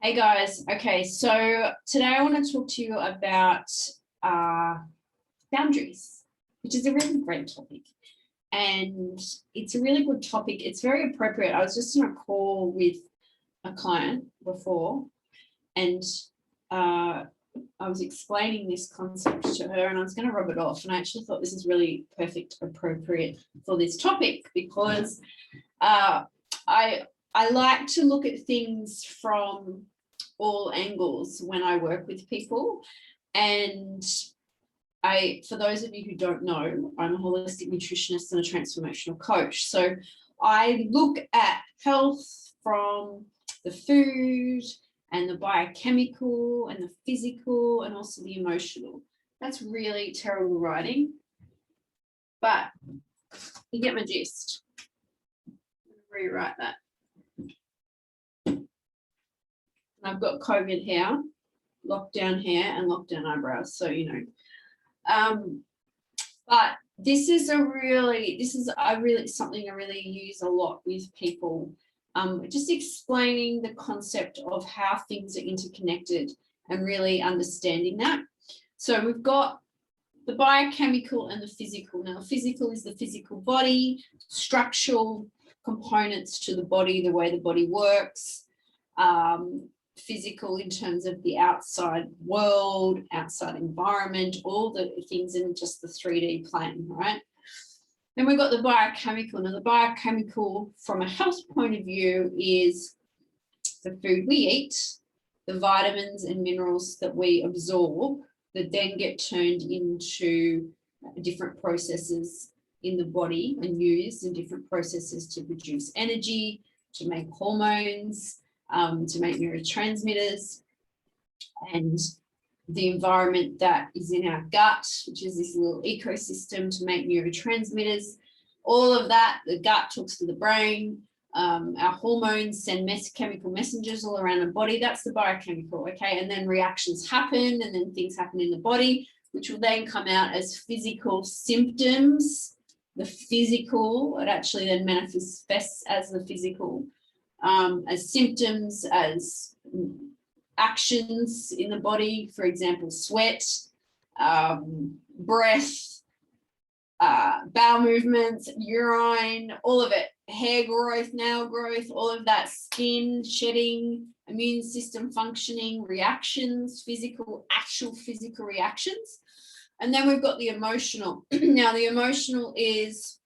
Hey guys, okay, so today I want to talk to you about boundaries, which is a really great topic. And it's a really good topic. It's very appropriate. I was just on a call with a client before, and I was explaining this concept to her, and I was going to rub it off. And I actually thought this is really perfect, appropriate for this topic because I like to look at things from all angles when I work with people. And for those of you who don't know, I'm a holistic nutritionist and a transformational coach. So I look at health from the food and the biochemical and the physical and also the emotional. That's really terrible writing, but you get my gist. Rewrite that. I've got COVID hair, lockdown hair, and lockdown eyebrows, so you know. But this is something I really use a lot with people. Just explaining the concept of how things are interconnected and really understanding that. So we've got the biochemical and the physical. Now, the physical is the physical body, structural components to the body, the way the body works. Physical in terms of the outside world, outside environment, all the things in just the 3D plane, right? Then we've got the biochemical. Now, the biochemical from a health point of view is the food we eat, the vitamins and minerals that we absorb that then get turned into different processes in the body and used in different processes to produce energy, to make hormones, to make neurotransmitters, and the environment that is in our gut, which is this little ecosystem to make neurotransmitters. All of that, the gut talks to the brain. Our hormones send chemical messengers all around the body. That's the biochemical, okay? And then reactions happen, and then things happen in the body, which will then come out as physical symptoms. The physical, it actually then manifests as the physical. As symptoms, as actions in the body, for example, sweat, breath, bowel movements, urine, all of it, hair growth, nail growth, all of that, skin shedding, immune system functioning, reactions, actual physical reactions. And then we've got the emotional. Now, the emotional is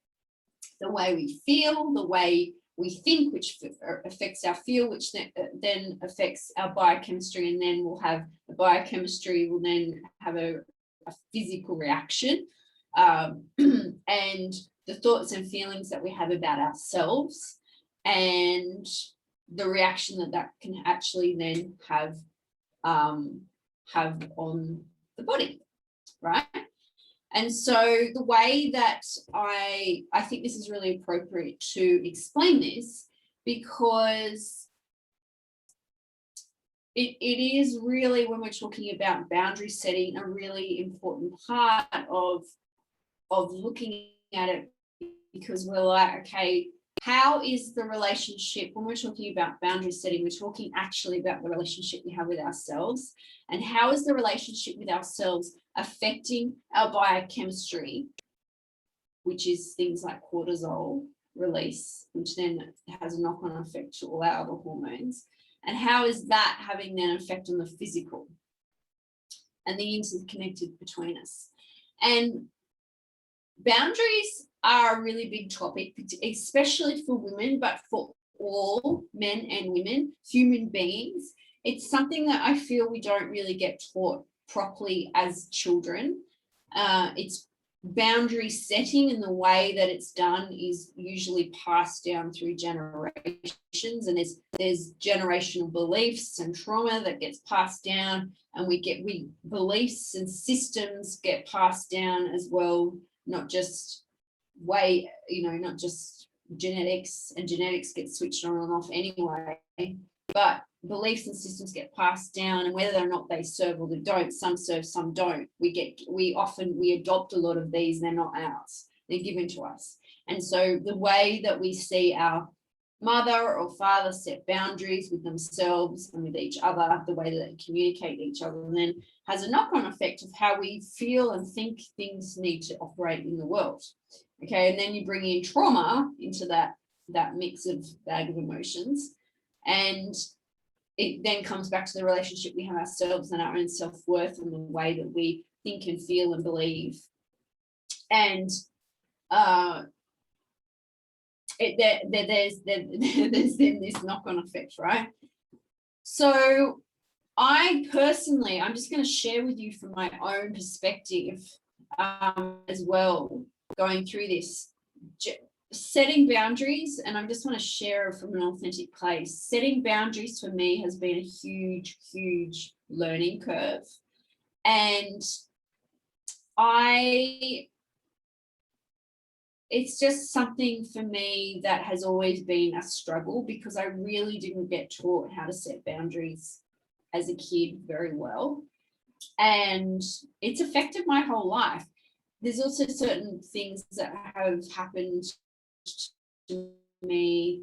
the way we feel, the way we think, which affects our feel, which then affects our biochemistry, and then we'll have the biochemistry will then have a physical reaction, and the thoughts and feelings that we have about ourselves, and the reaction that can actually then have on the body, right? And so the way that I think this is really appropriate to explain this, because it is really, when we're talking about boundary setting, a really important part of looking at it, because we're like, okay, how is the relationship, when we're talking about boundary setting, we're talking actually about the relationship we have with ourselves, and how is the relationship with ourselves affecting our biochemistry, which is things like cortisol release, which then has a knock-on effect to all our other hormones, and how is that having then an effect on the physical and the interconnected between us. And boundaries are a really big topic, especially for women, but for all men and women, human beings. It's something that I feel we don't really get taught properly as children. It's boundary setting, and the way that it's done is usually passed down through generations, and there's generational beliefs and trauma that gets passed down, and beliefs and systems get passed down as well, not just not just genetics, and genetics get switched on and off anyway, but beliefs and systems get passed down, and whether or not they serve or they don't, some serve, some don't. We adopt a lot of these, they're not ours, they're given to us. And so the way that we see our mother or father set boundaries with themselves and with each other, the way that they communicate each other, and then has a knock-on effect of how we feel and think things need to operate in the world. Okay, and then you bring in trauma into that mix of bag of emotions, and it then comes back to the relationship we have ourselves and our own self-worth and the way that we think and feel and believe. And there's then this knock-on effect, right? So I personally, I'm just going to share with you from my own perspective as well, going through this, setting boundaries, and I just want to share from an authentic place. Setting boundaries for me has been a huge, huge learning curve. And it's just something for me that has always been a struggle, because I really didn't get taught how to set boundaries as a kid very well. And it's affected my whole life. There's also certain things that have happened to me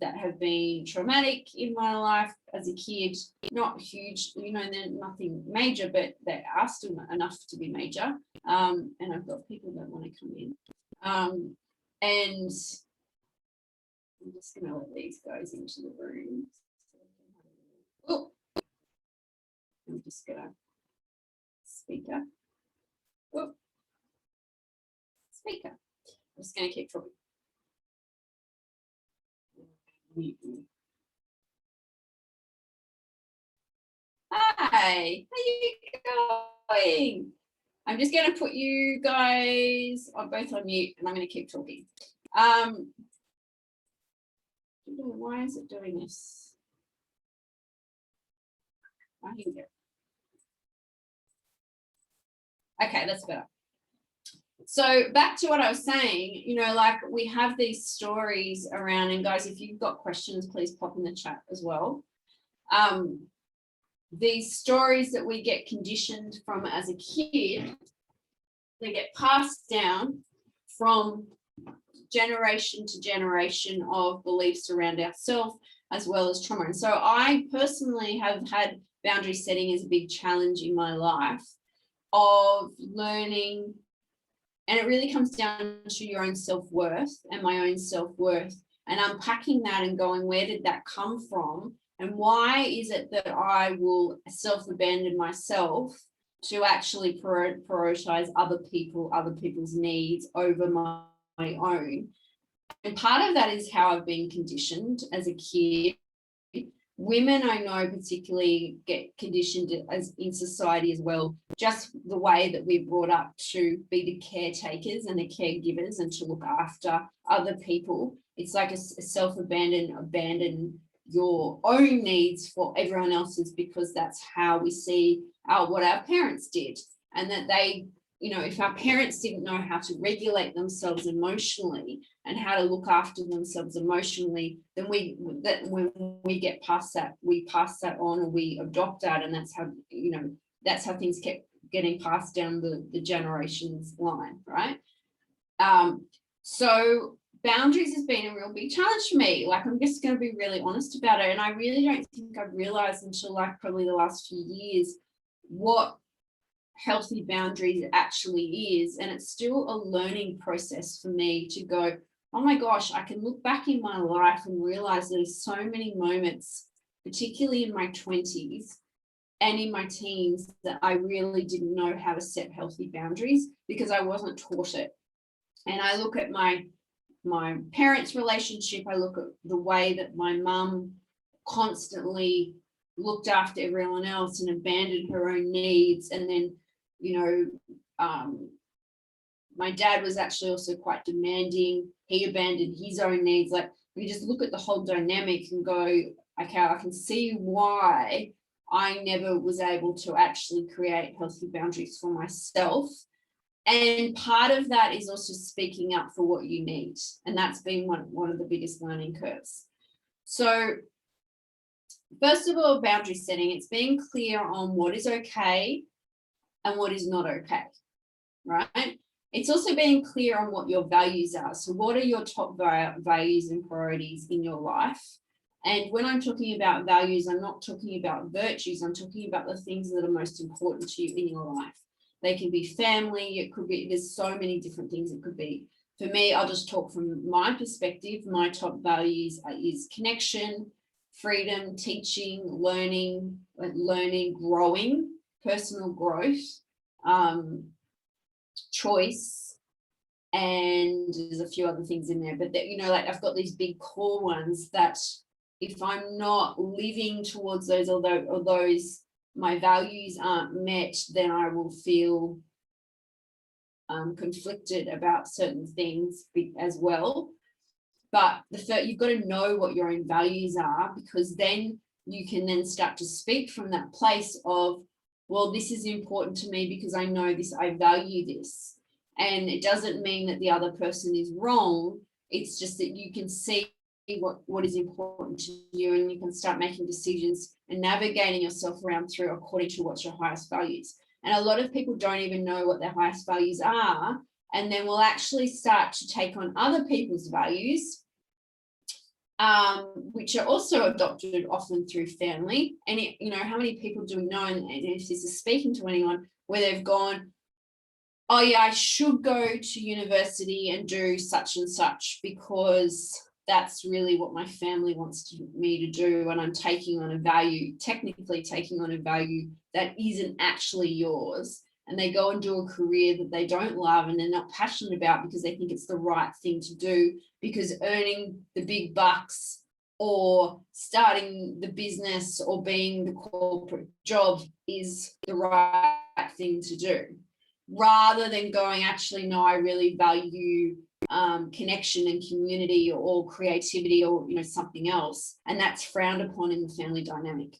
that have been traumatic in my life as a kid, not huge, they're nothing major, but they are still enough to be major. And I've got people that want to come in. And I'm just going to let these guys into the room. Oh, I'm just going to speaker. Oh, speaker. I'm just going to keep talking. Hi, how you going? I'm just going to put you guys both on mute, and I'm going to keep talking. Why is it doing this? I can get. Okay, that's better. So back to what I was saying, like we have these stories around, and guys, if you've got questions, please pop in the chat as well. These stories that we get conditioned from as a kid, they get passed down from generation to generation of beliefs around ourselves, as well as trauma. And so I personally have had boundary setting as a big challenge in my life of learning. And it really comes down to your own self-worth and my own self-worth, and unpacking that and going, where did that come from? And why is it that I will self-abandon myself to actually prioritize other people's needs over my own? And part of that is how I've been conditioned as a kid. Women, I know, particularly get conditioned as in society as well, just the way that we're brought up to be the caretakers and the caregivers and to look after other people. It's like a abandon your own needs for everyone else's, because that's how we see what our parents did. And that they, if our parents didn't know how to regulate themselves emotionally and how to look after themselves emotionally, then when we get past that, we pass that on, or we adopt that, and that's how things kept getting passed down the generations line, right? So boundaries has been a real big challenge for me. Like, I'm just going to be really honest about it, and I really don't think I've realized until like probably the last few years what healthy boundaries actually is. And it's still a learning process for me to go, oh my gosh, I can look back in my life and realize there's so many moments, particularly in my 20s and in my teens, that I really didn't know how to set healthy boundaries because I wasn't taught it. And I look at my parents' relationship, I look at the way that my mum constantly looked after everyone else and abandoned her own needs. And then, my dad was actually also quite demanding. He abandoned his own needs. Like, we just look at the whole dynamic and go, okay, I can see why I never was able to actually create healthy boundaries for myself. And part of that is also speaking up for what you need. And that's been one of the biggest learning curves. So first of all, boundary setting, it's being clear on what is okay and what is not okay, right? It's also being clear on what your values are. So what are your top values and priorities in your life? And when I'm talking about values, I'm not talking about virtues. I'm talking about the things that are most important to you in your life. They can be family. It could be, there's so many different things it could be. For me, I'll just talk from my perspective. My top values is connection, freedom, teaching, learning, growing, personal growth, choice, and there's a few other things in there, but that, you know, like I've got these big core ones that if I'm not living towards those, or those my values aren't met, then I will feel conflicted about certain things as well. But you've got to know what your own values are, because then you can then start to speak from that place of, well, this is important to me because I know this, I value this. And it doesn't mean that the other person is wrong. It's just that you can see what is important to you, and you can start making decisions and navigating yourself around through according to what's your highest values. And a lot of people don't even know what their highest values are, and then will actually start to take on other people's values, which are also adopted often through family. And you know, how many people do we know, and if this is speaking to anyone, where they've gone, oh yeah, I should go to university and do such and such because that's really what my family wants me to do, and I'm taking on a value, technically taking on a value that isn't actually yours. And they go and do a career that they don't love and they're not passionate about because they think it's the right thing to do, because earning the big bucks or starting the business or being the corporate job is the right thing to do, rather than going, actually, no, I really value connection and community or creativity or, you know, something else, and that's frowned upon in the family dynamic.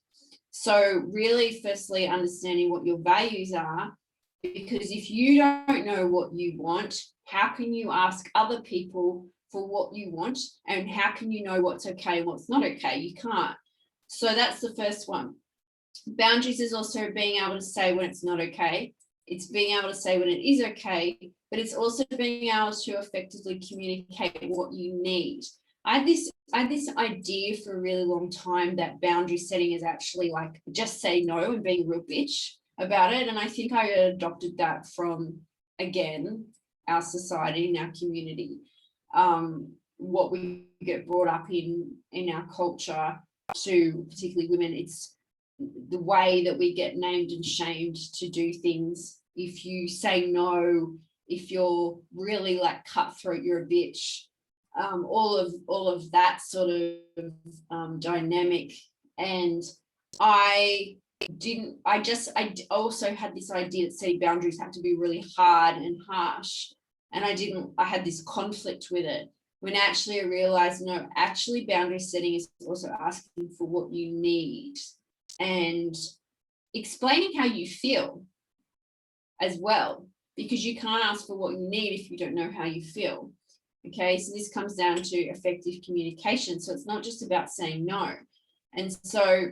So really, firstly, understanding what your values are, because if you don't know what you want, how can you ask other people for what you want, and how can you know what's okay and what's not okay? You can't. So that's the first one. Boundaries is also being able to say when it's not okay. It's being able to say when it is okay, but it's also being able to effectively communicate what you need. I had this idea for a really long time that boundary setting is actually like just say no and being a real bitch about it. And I think I adopted that from, again, our society and our community, what we get brought up in our culture, to particularly women. It's the way that we get named and shamed to do things. If you say no, if you're really like cutthroat, you're a bitch. All of that sort of dynamic. And I also had this idea that setting boundaries had to be really hard and harsh, and I had this conflict with it, when actually I realized, no, actually boundary setting is also asking for what you need and explaining how you feel as well, because you can't ask for what you need if you don't know how you feel. Okay, so this comes down to effective communication. So it's not just about saying no. And so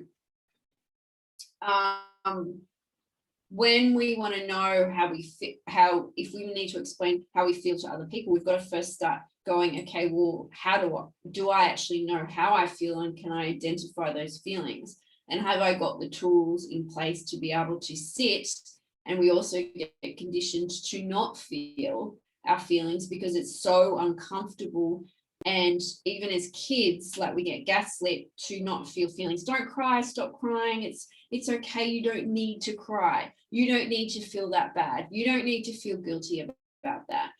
when we want to know how we feel, if we need to explain how we feel to other people, we've got to first start going, okay, well, how do I actually know how I feel, and can I identify those feelings? And have I got the tools in place to be able to sit? And we also get conditioned to not feel our feelings because it's so uncomfortable. And even as kids, like we get gaslit to not feel feelings. Don't cry, stop crying. It's okay. You don't need to cry. You don't need to feel that bad. You don't need to feel guilty about that.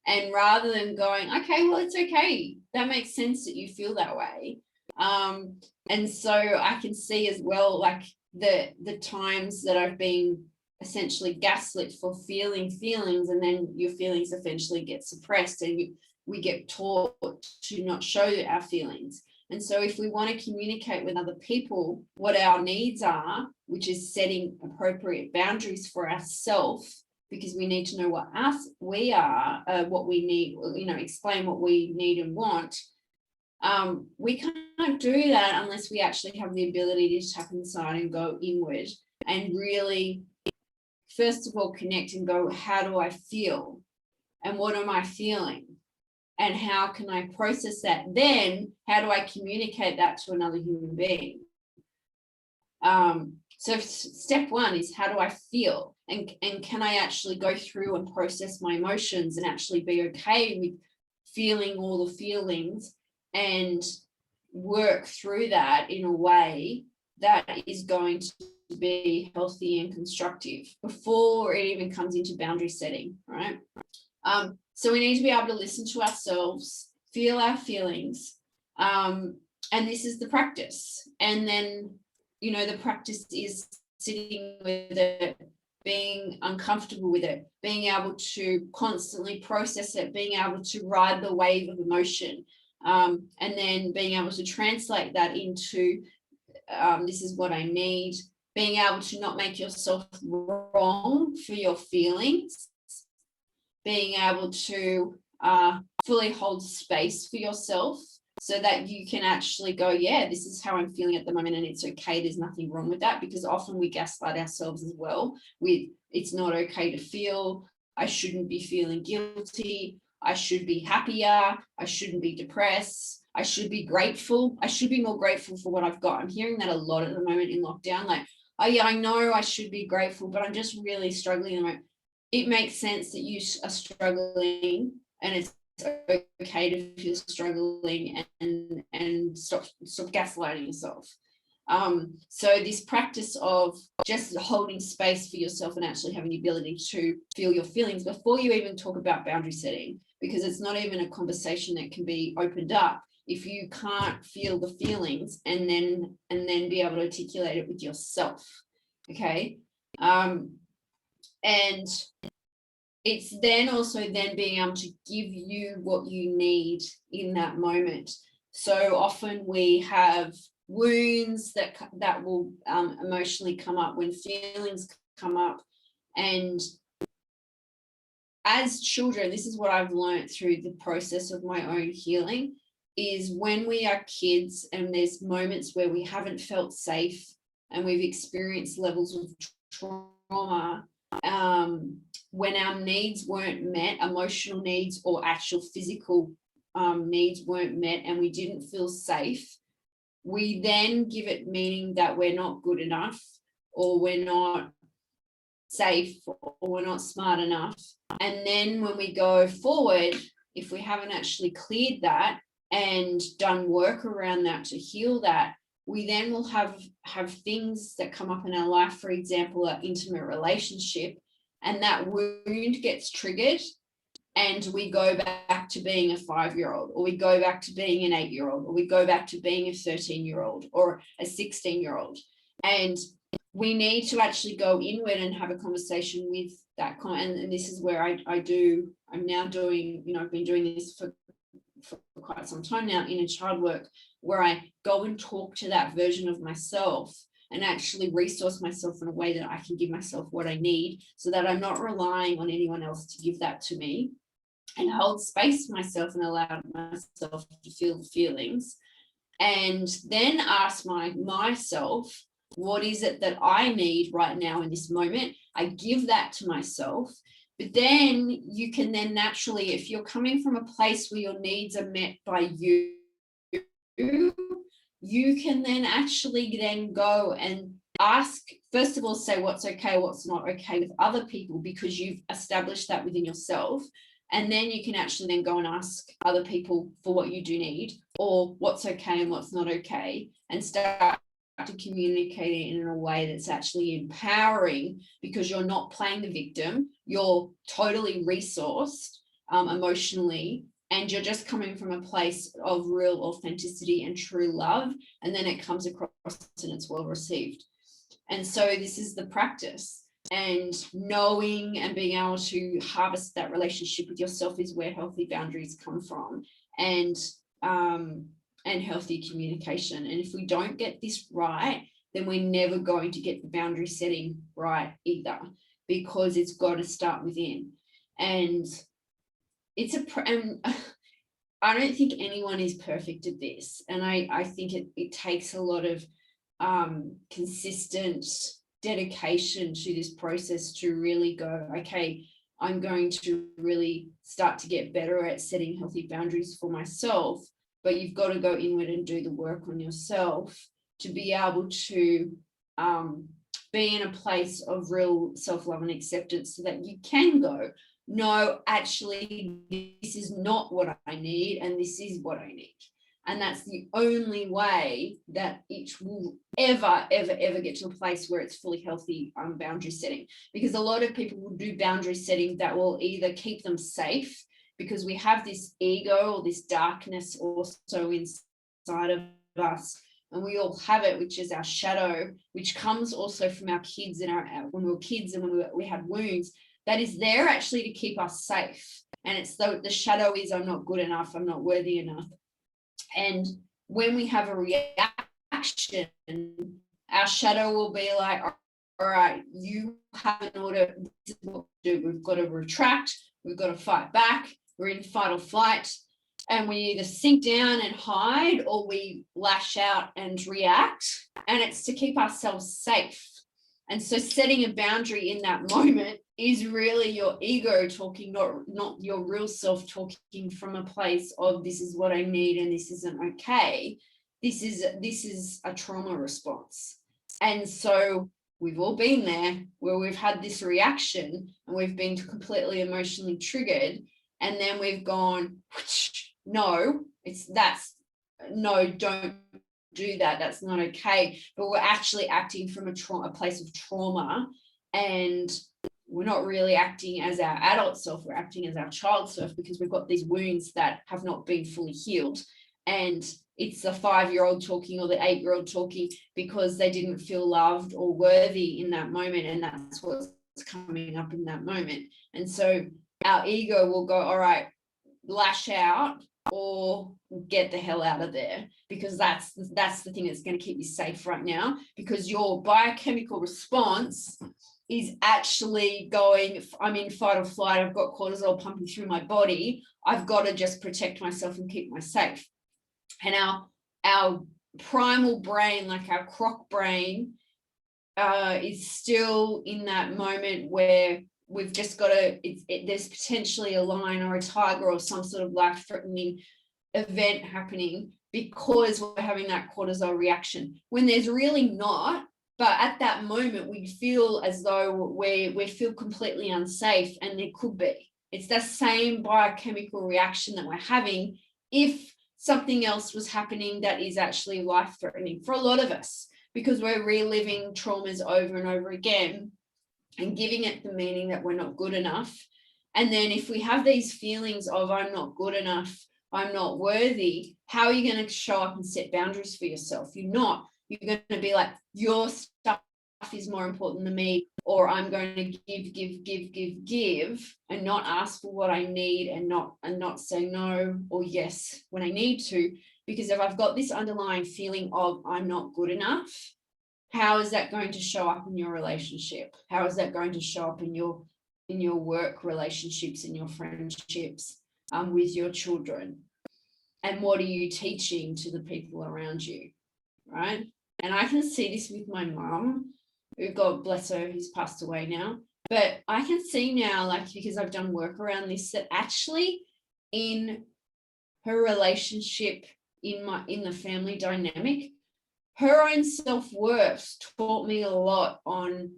And rather than going, okay, well, it's okay. That makes sense that you feel that way. And so I can see as well, like the times that I've been essentially gaslit for feeling feelings, and then your feelings eventually get suppressed, and we get taught to not show our feelings. And so if we want to communicate with other people what our needs are, which is setting appropriate boundaries for ourselves, because we need to know what we are, what we need, you know, explain what we need and want. We can't do that unless we actually have the ability to tap inside and go inward and really, first of all, connect and go, how do I feel? and what am I feeling? And how can I process that? Then how do I communicate that to another human being? So step one is, how do I feel? And can I actually go through and process my emotions and actually be okay with feeling all the feelings and work through that in a way that is going to be healthy and constructive before it even comes into boundary setting, right? So we need to be able to listen to ourselves, feel our feelings, and this is the practice. And then, you know, the practice is sitting with it, being uncomfortable with it, being able to constantly process it, being able to ride the wave of emotion, and then being able to translate that into this is what I need, being able to not make yourself wrong for your feelings, being able to fully hold space for yourself so that you can actually go, yeah, this is how I'm feeling at the moment, and it's okay. There's nothing wrong with that, because often we gaslight ourselves as well with, it's not okay to feel, I shouldn't be feeling guilty, I should be happier, I shouldn't be depressed, I should be grateful, I should be more grateful for what I've got. I'm hearing that a lot at the moment in lockdown, like, oh yeah, I know I should be grateful, but I'm just really struggling at the moment. It makes sense that you are struggling, and it's okay to feel struggling, and stop gaslighting yourself. So this practice of just holding space for yourself and actually having the ability to feel your feelings before you even talk about boundary setting, because it's not even a conversation that can be opened up if you can't feel the feelings and then be able to articulate it with yourself. Okay. And it's then also then being able to give you what you need in that moment. So often we have wounds that will emotionally come up when feelings come up. And as children, this is what I've learned through the process of my own healing, is when we are kids and there's moments where we haven't felt safe and we've experienced levels of trauma, when our needs weren't met, emotional needs or actual physical needs weren't met, and we didn't feel safe, we then give it meaning that we're not good enough, or we're not safe, or we're not smart enough. And then when we go forward, if we haven't actually cleared that and done work around that to heal that, we then will have things that come up in our life, for example, an intimate relationship, and that wound gets triggered, and we go back to being a 5-year-old, or we go back to being an 8-year-old, or we go back to being a 13-year-old or a 16-year-old. And we need to actually go inward and have a conversation with that and this is where I'm now doing, you know, I've been doing this for quite some time now, inner child work, where I go and talk to that version of myself and actually resource myself in a way that I can give myself what I need, so that I'm not relying on anyone else to give that to me, and hold space for myself and allow myself to feel the feelings, and then ask myself, what is it that I need right now in this moment? I give that to myself. But then you can then naturally, if you're coming from a place where your needs are met by you, you can then actually then go and ask, first of all, say what's okay, what's not okay with other people, because you've established that within yourself. And then you can actually then go and ask other people for what you do need, or what's okay and what's not okay, and start to communicate it in a way that's actually empowering, because you're not playing the victim, you're totally resourced emotionally, and you're just coming from a place of real authenticity and true love, and then it comes across and it's well received. And so this is the practice, and knowing and being able to harvest that relationship with yourself is where healthy boundaries come from, and healthy communication. And if we don't get this right, then we're never going to get the boundary setting right either, because it's got to start within. And it's and I don't think anyone is perfect at this, and I think it takes a lot of consistent dedication to this process to really go, okay, I'm going to really start to get better at setting healthy boundaries for myself. But you've got to go inward and do the work on yourself to be able to be in a place of real self-love and acceptance, so that you can go, no, actually, this is not what I need, and this is what I need. And that's the only way that it will ever get to a place where it's fully healthy boundary setting. Because a lot of people will do boundary setting that will either keep them safe, because we have this ego or this darkness also inside of us, and we all have it, which is our shadow, which comes also from our kids and when we were kids and when we had wounds, that is there actually to keep us safe. And it's the shadow is, I'm not good enough, I'm not worthy enough. And when we have a reaction, our shadow will be like, all right, you have an order, this is what we do. We've got to retract, we've got to fight back, we're in fight or flight, and we either sink down and hide, or we lash out and react, and it's to keep ourselves safe. And so setting a boundary in that moment is really your ego talking, not your real self talking from a place of, this is what I need and this isn't okay. This is a trauma response. And so we've all been there where we've had this reaction and we've been completely emotionally triggered, and then we've gone, no, don't do that, that's not okay. But we're actually acting from a place of trauma, and we're not really acting as our adult self, we're acting as our child self, because we've got these wounds that have not been fully healed. And it's the 5-year-old talking or the 8-year-old talking because they didn't feel loved or worthy in that moment, and that's what's coming up in that moment. And so our ego will go, all right, lash out or get the hell out of there, because that's the thing that's going to keep you safe right now, because your biochemical response is actually going, I'm in fight or flight, I've got cortisol pumping through my body, I've got to just protect myself and keep myself safe. And our primal brain, like our croc brain, is still in that moment where we've just got to, there's potentially a lion or a tiger or some sort of life-threatening event happening, because we're having that cortisol reaction, when there's really not. But at that moment, we feel as though we feel completely unsafe, and there could be. It's that same biochemical reaction that we're having if something else was happening that is actually life-threatening for a lot of us, because we're reliving traumas over and over again and giving it the meaning that we're not good enough. And then if we have these feelings of, I'm not good enough, I'm not worthy, how are you going to show up and set boundaries for yourself? You're not. You're going to be like, your stuff is more important than me, or I'm going to give and not ask for what I need, and not say no or yes when I need to. Because if I've got this underlying feeling of I'm not good enough, how is that going to show up in your relationship? How is that going to show up in your work relationships, in your friendships, with your children? And what are you teaching to the people around you, right? And I can see this with my mum, who, God bless her, who's passed away now. But I can see now, like, because I've done work around this, that actually in her relationship, in the family dynamic, her own self-worth taught me a lot on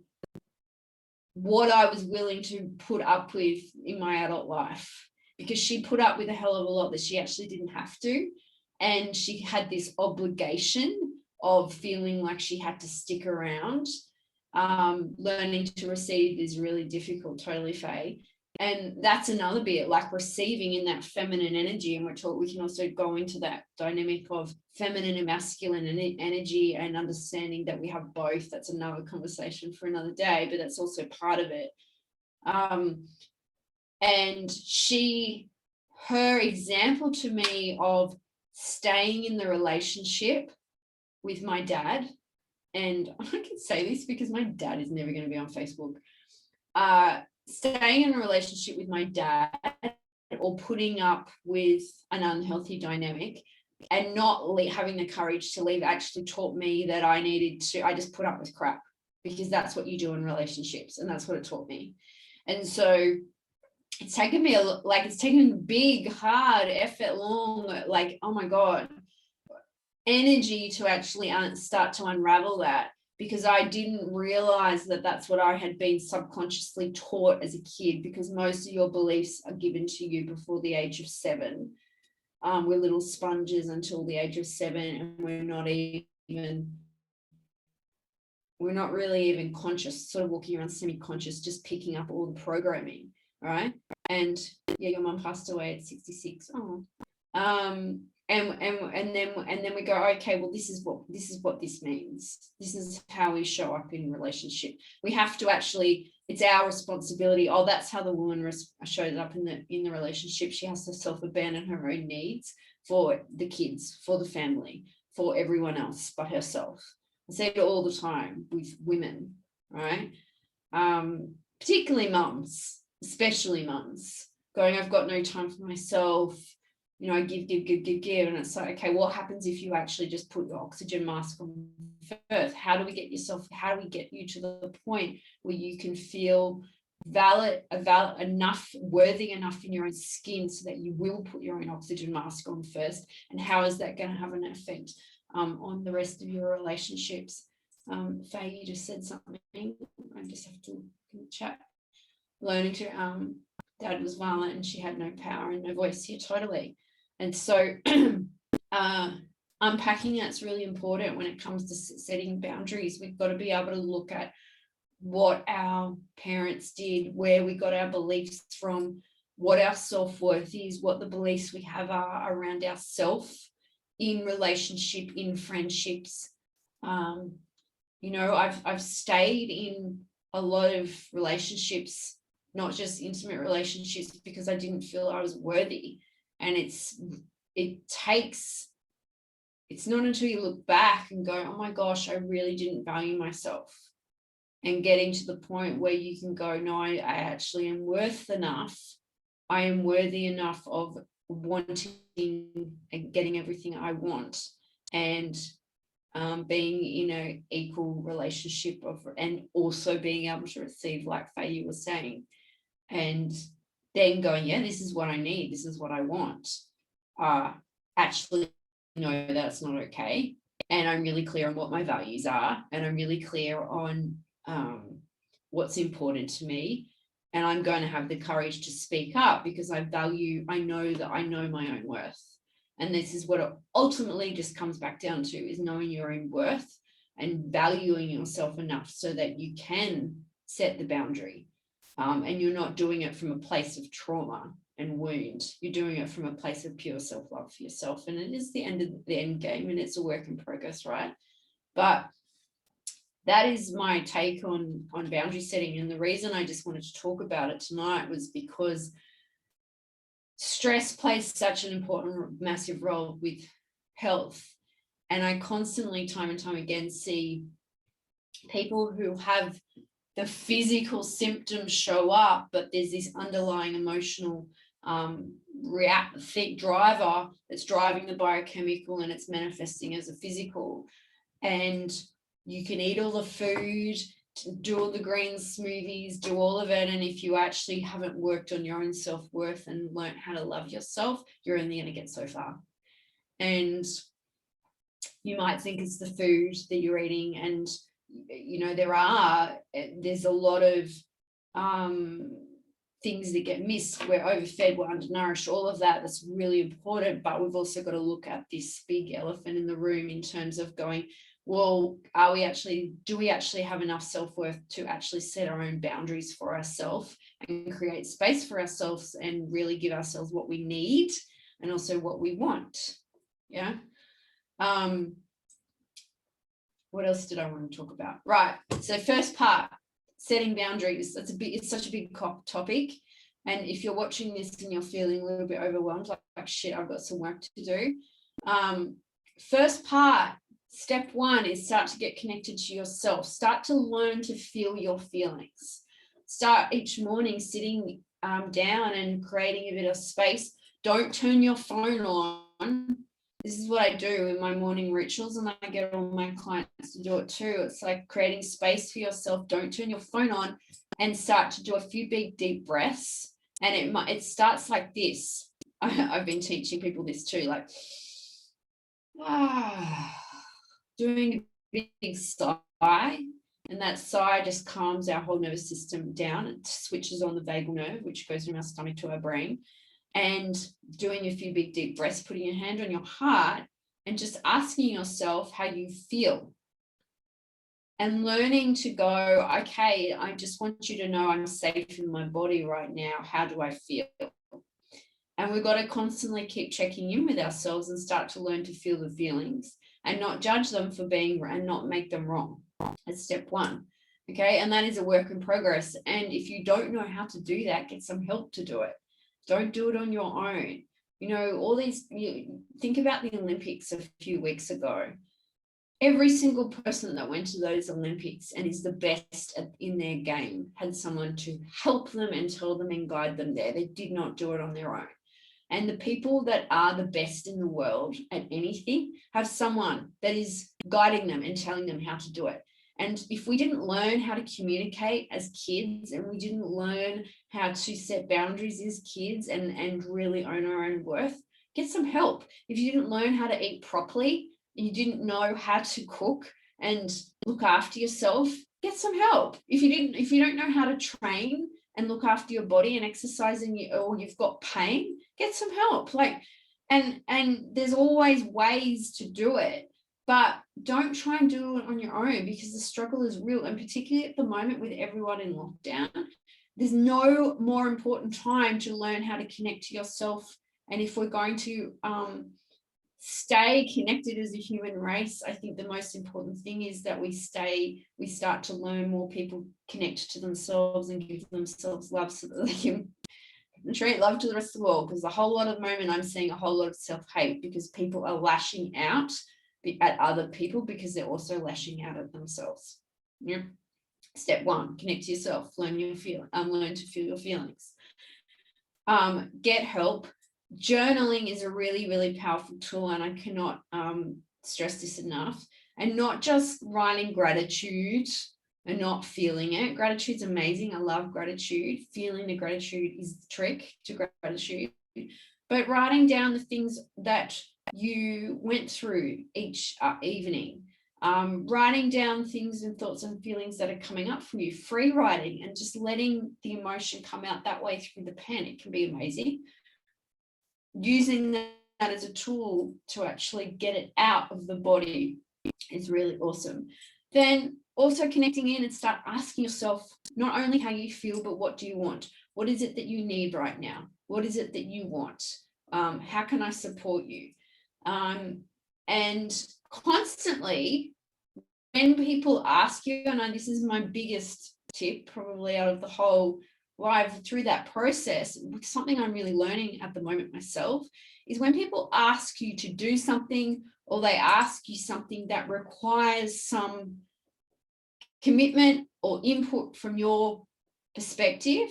what I was willing to put up with in my adult life, because she put up with a hell of a lot that she actually didn't have to. And she had this obligation of feeling like she had to stick around. Learning to receive is really difficult, totally, Faye. And that's another bit, like receiving in that feminine energy. And we can also go into that dynamic of feminine and masculine energy, and understanding that we have both. That's another conversation for another day, but that's also part of it. And her example to me of staying in the relationship with my dad, and I can say this because my dad is never going to be on Facebook, staying in a relationship with my dad, or putting up with an unhealthy dynamic and not having the courage to leave, actually taught me that I just put up with crap, because that's what you do in relationships, and that's what it taught me. And so it's taken me it's taken big, hard effort, long, like, oh my God, energy to actually start to unravel that, because I didn't realize that that's what I had been subconsciously taught as a kid, because most of your beliefs are given to you before the age of 7. We're little sponges until the age of 7, and we're not really even conscious, sort of walking around semi-conscious, just picking up all the programming, right? And yeah, your mum passed away at 66. Oh, and then we go, okay, well, this is what this means. This is how we show up in relationship. We have to actually, it's our responsibility. Oh, that's how the woman shows up in the relationship. She has to self-abandon her own needs for the kids, for the family, for everyone else but herself. I say it all the time with women, right? Particularly mums, especially mums, going, I've got no time for myself. I give. And it's like, okay, what happens if you actually just put your oxygen mask on first? How do we get you to the point where you can feel worthy enough in your own skin so that you will put your own oxygen mask on first? And how is that going to have an effect on the rest of your relationships? Faye, you just said something. I just have to chat. Learning to dad was violent and she had no power and no voice here, totally. And so unpacking that's really important when it comes to setting boundaries. We've got to be able to look at what our parents did, where we got our beliefs from, what our self-worth is, what the beliefs we have are around ourself in relationship, in friendships. I've stayed in a lot of relationships, not just intimate relationships, because I didn't feel I was worthy. And it's not until you look back and go, oh my gosh, I really didn't value myself, and getting to the point where you can go, no, I actually am worth enough. I am worthy enough of wanting and getting everything I want, and being in an equal relationship and also being able to receive, like Faye, you were saying, and then going, yeah, this is what I need, this is what I want. Actually, no, that's not okay. And I'm really clear on what my values are, and I'm really clear on what's important to me. And I'm going to have the courage to speak up, because I know that I know my own worth. And this is what it ultimately just comes back down to, is knowing your own worth and valuing yourself enough so that you can set the boundary. And you're not doing it from a place of trauma and wound. You're doing it from a place of pure self-love for yourself. And it is the end game, and it's a work in progress, right? But that is my take on boundary setting. And the reason I just wanted to talk about it tonight was because stress plays such an important, massive role with health. And I constantly, time and time again, see people who have the physical symptoms show up, but there's this underlying emotional driver that's driving the biochemical, and it's manifesting as a physical. And you can eat all the food, do all the green smoothies, do all of it, and if you actually haven't worked on your own self-worth and learned how to love yourself, you're only going to get so far. And you might think it's the food that you're eating, and there's a lot of things that get missed. We're overfed, we're undernourished, all of that's really important. But we've also got to look at this big elephant in the room in terms of going, well, do we actually have enough self-worth to actually set our own boundaries for ourselves and create space for ourselves and really give ourselves what we need and also what we want? Yeah. What else did I want to talk about? Right. So first part, setting boundaries. It's such a big topic. And if you're watching this and you're feeling a little bit overwhelmed, like shit, I've got some work to do. First part, step one is start to get connected to yourself. Start to learn to feel your feelings. Start each morning sitting down and creating a bit of space. Don't turn your phone on. This is what I do in my morning rituals, and I get all my clients to do it too. It's like creating space for yourself. Don't turn your phone on, and start to do a few big, deep breaths And it starts like this. I've been teaching people this too, like doing a big sigh, and that sigh just calms our whole nervous system down. It switches on the vagal nerve, which goes from our stomach to our brain. And doing a few big deep breaths, putting your hand on your heart and just asking yourself how you feel. And learning to go, okay, I just want you to know I'm safe in my body right now. How do I feel? And we've got to constantly keep checking in with ourselves and start to learn to feel the feelings and not judge them for being and not make them wrong. That's step one. Okay. And that is a work in progress. And if you don't know how to do that, get some help to do it. Don't do it on your own. You know, all these, think about the Olympics a few weeks ago. Every single person that went to those Olympics and is the best in their game had someone to help them and tell them and guide them there. They did not do it on their own. And the people that are the best in the world at anything have someone that is guiding them and telling them how to do it. And if we didn't learn how to communicate as kids, and we didn't learn how to set boundaries as kids and really own our own worth, get some help. If you didn't learn how to eat properly, you didn't know how to cook and look after yourself, get some help. If you don't know how to train and look after your body and exercise or you've got pain, get some help. And there's always ways to do it, but don't try and do it on your own, because the struggle is real. And particularly at the moment with everyone in lockdown, there's no more important time to learn how to connect to yourself. And if we're going to stay connected as a human race, I think the most important thing is that we start to learn more people connect to themselves and give themselves love so that they can treat love to the rest of the world. Because a whole lot of the moment I'm seeing a whole lot of self-hate because people are lashing out at other people because they're also lashing out at themselves. Yeah. Step one, connect to yourself, learn to feel your feelings. Get help. Journaling is a really, really powerful tool, and I cannot stress this enough. And not just writing gratitude and not feeling it. Gratitude's amazing. I love gratitude. Feeling the gratitude is the trick to gratitude. But writing down the things that you went through each evening, writing down things and thoughts and feelings that are coming up for you, free writing, and just letting the emotion come out that way through the pen. It can be amazing. Using that as a tool to actually get it out of the body is really awesome. Then also connecting in and start asking yourself not only how you feel, but what do you want? What is it that you need right now? What is it that you want? How can I support you? And constantly, when people ask you, and this is my biggest tip probably out of the whole live through that process, something I'm really learning at the moment myself, is when people ask you to do something or they ask you something that requires some commitment or input from your perspective,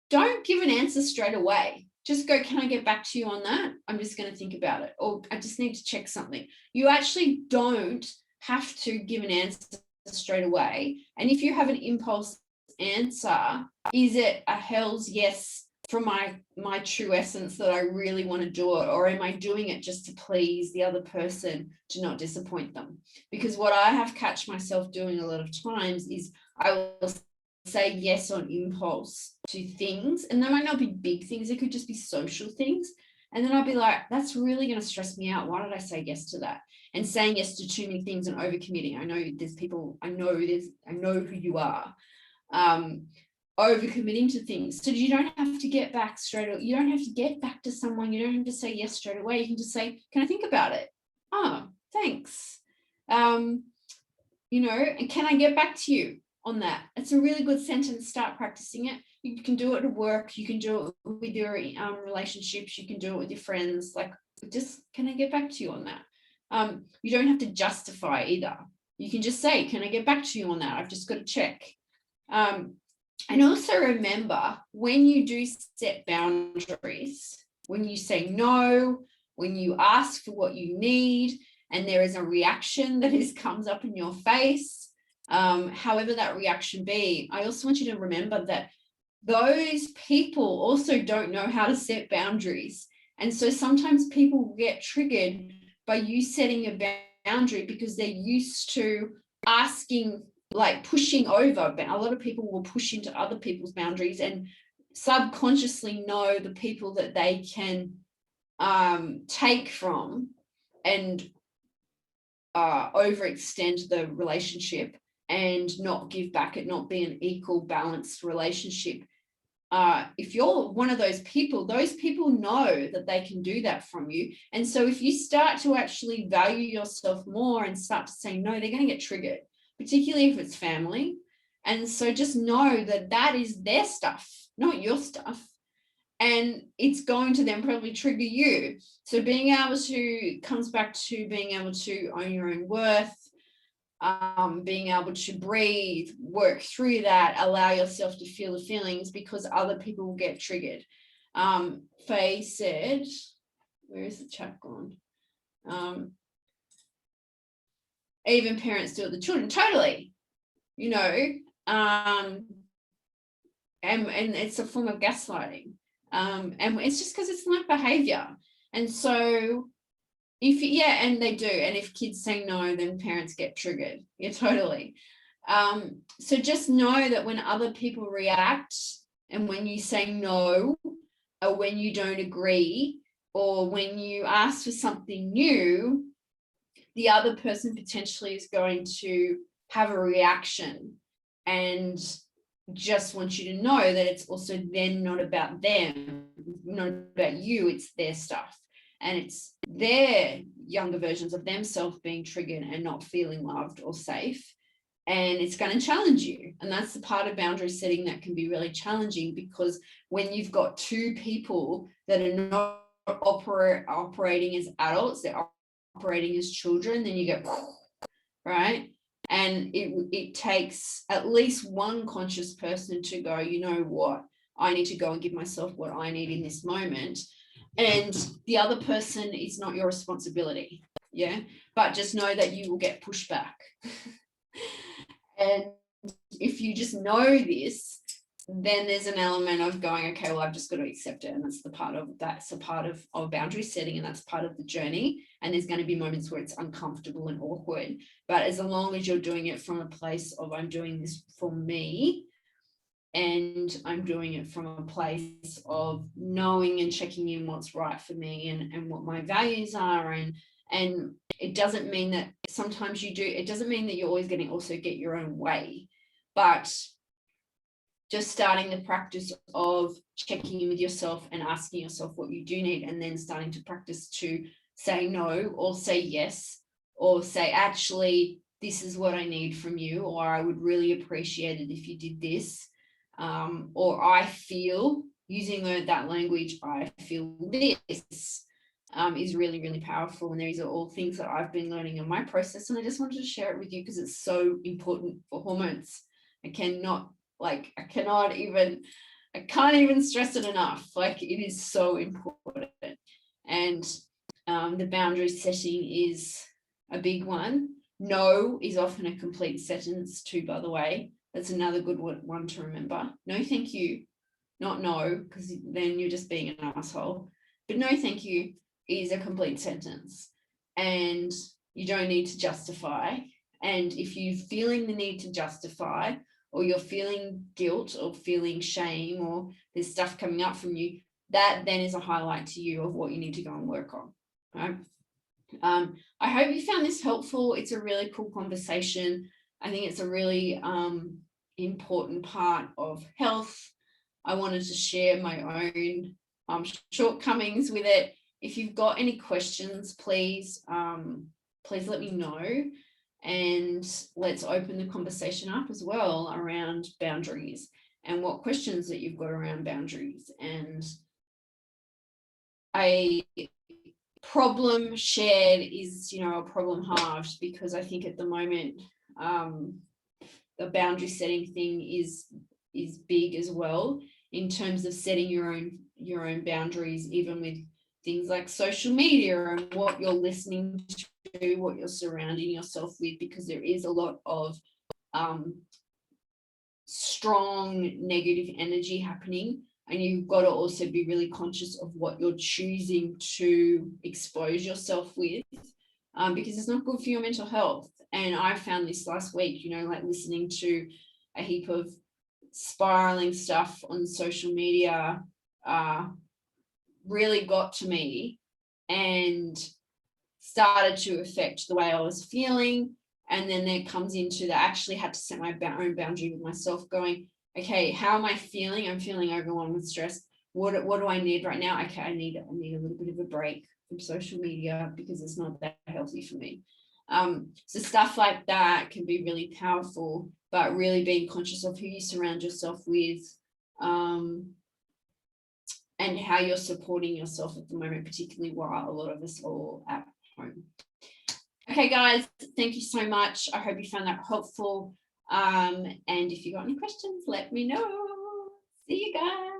don't give an answer straight away. Just go, can I get back to you on that? I'm just going to think about it. Or I just need to check something. You actually don't have to give an answer straight away. And if you have an impulse answer, is it a hell's yes from my true essence that I really want to do it? Or am I doing it just to please the other person, to not disappoint them? Because what I have catch myself doing a lot of times is I will say yes on impulse to things, and they might not be big things, it could just be social things, and then I'll be like, that's really going to stress me out. Why did I say yes to that? And saying yes to too many things and overcommitting. I know there's people, I know who you are, overcommitting to things. So you don't have to get back straight away. You don't have to get back to someone. You don't have to say yes straight away. You can just say, can I think about it? Oh, thanks. And can I get back to you on that? It's a really good sentence. Start practicing it. You can do it at work. You can do it with your relationships. You can do it with your friends. Like, just, can I get back to you on that? You don't have to justify either. You can just say, can I get back to you on that? I've just got to check. And also remember, when you do set boundaries, when you say no, when you ask for what you need, and there is a reaction that comes up in your face, however that reaction be, I also want you to remember that those people also don't know how to set boundaries. And so sometimes people get triggered by you setting a boundary because they're used to asking, like pushing over. A lot of people will push into other people's boundaries and subconsciously know the people that they can take from and overextend the relationship and not give back, it not be an equal, balanced relationship. If you're one of those people know that they can do that from you. And so if you start to actually value yourself more and start to say no, they're going to get triggered, particularly if it's family. And so just know that that is their stuff, not your stuff. And it's going to then probably trigger you. So being able to, comes back to being able to own your own worth, being able to breathe, work through that, allow yourself to feel the feelings, because other people will get triggered. Faye said, where is the chat gone? Even parents do it, the children, totally, you know, and it's a form of gaslighting. And it's just because it's not behavior. And so and they do. And if kids say no, then parents get triggered. Yeah, totally. So just know that when other people react and when you say no, or when you don't agree, or when you ask for something new, the other person potentially is going to have a reaction and just want you to know that it's also then not about them, not about you, it's their stuff. And it's their younger versions of themselves being triggered and not feeling loved or safe. And it's going to challenge you. And that's the part of boundary setting that can be really challenging, because when you've got two people that are not operating as adults, they're operating as children, then you go, right? And it takes at least one conscious person to go, you know what, I need to go and give myself what I need in this moment. And the other person is not your responsibility. Yeah. But just know that you will get pushback. And if you just know this, then there's an element of going, okay, well, I've just got to accept it. And that's a part of boundary setting, and that's part of the journey. And there's going to be moments where it's uncomfortable and awkward. But as long as you're doing it from a place of, I'm doing this for me, and I'm doing it from a place of knowing and checking in what's right for me and what my values are. And it doesn't mean that sometimes you do, it doesn't mean that you're always going to also get your own way, but just starting the practice of checking in with yourself and asking yourself what you do need, and then starting to practice to say no or say yes, or say, actually, this is what I need from you, or I would really appreciate it if you did this. Or I feel, using that language, I feel this, is really, really powerful. And these are all things that I've been learning in my process. And I just wanted to share it with you because it's so important for hormones. I can't even stress it enough. Like, it is so important. And the boundary setting is a big one. No is often a complete sentence too, by the way. That's another good one to remember. No, thank you. Not no, because then you're just being an asshole. But no, thank you is a complete sentence. And you don't need to justify. And if you're feeling the need to justify, or you're feeling guilt or feeling shame, or there's stuff coming up from you, that then is a highlight to you of what you need to go and work on. Right? I hope you found this helpful. It's a really cool conversation. I think it's a really important part of health. I wanted to share my own shortcomings with it. If you've got any questions, please let me know, and let's open the conversation up as well around boundaries and what questions that you've got around boundaries. And a problem shared is, a problem halved, because I think at the moment the boundary setting thing is big as well, in terms of setting your own boundaries, even with things like social media and what you're listening to, what you're surrounding yourself with, because there is a lot of strong negative energy happening. And you've got to also be really conscious of what you're choosing to expose yourself with, because it's not good for your mental health. And I found this last week, you know, like listening to a heap of spiraling stuff on social media really got to me and started to affect the way I was feeling. And then there comes into that I actually had to set my own boundary with myself, going, okay, how am I feeling? I'm feeling overwhelmed with stress. What do I need right now? Okay, I need a little bit of a break from social media because it's not that healthy for me. So stuff like that can be really powerful, but really being conscious of who you surround yourself with, and how you're supporting yourself at the moment, particularly while a lot of us are all at home. Okay, guys, thank you so much. I hope you found that helpful. And if you got any questions, let me know. See you guys.